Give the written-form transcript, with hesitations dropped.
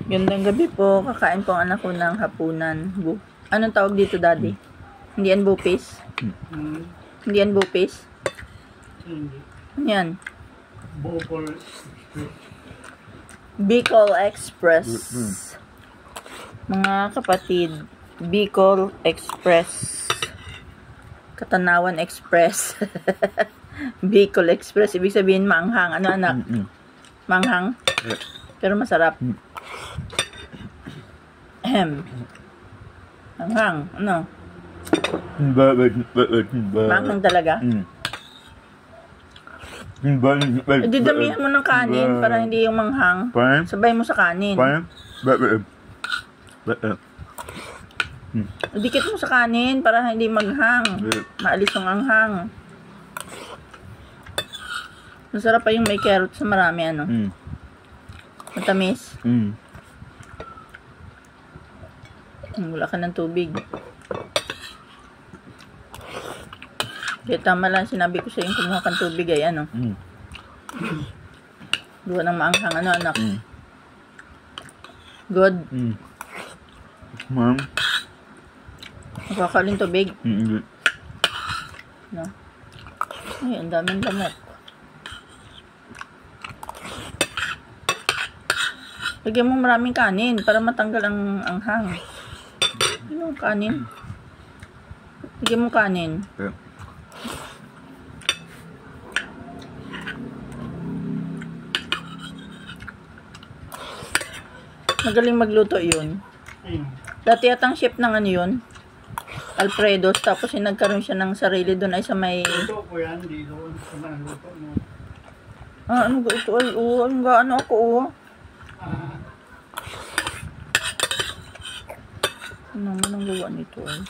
Gandang gabi po. Kakain po ang anak ko ng hapunan. Anong tawag dito, Daddy? Hindi yan bupis? Hindi yan bupis? Ano yan? Bicol Express. Mga kapatid, Bicol Express. Katanawan Express. Bicol Express. Ibig sabihin maanghang. Ano, anak? Maanghang? Pero masarap. Maanghang. Ano? Maanghang talaga? Hindi damihan mo ng kanin para hindi yung manghang. Sabay mo sa kanin. Dikit mo sa kanin para hindi maghang. Maalis yung anghang. Masarap pa yung may carrot sa marami, ano? Matamis. Wala ka ng tubig. Kaya tama lang sinabi ko sa iyo kumuha kang tubig ay ano. Gawa ng maanghang, ano, anak? Good. Ma'am. Nakakaling tubig. No. Ay, ang daming lamok. Lagyan mo maraming kanin para matanggal ang anghang. Ano kanin? Lagyan mo kanin. Yeah. Magaling magluto yun. Dati atang chef ng ano yun? Alfredo's. Tapos nagkaroon siya ng sarili doon ay sa may... Ito po yan. Dito sa luto mo. Ah, ano ba ito? Ay, ano ako, Ano naman ang gawa nito, ay?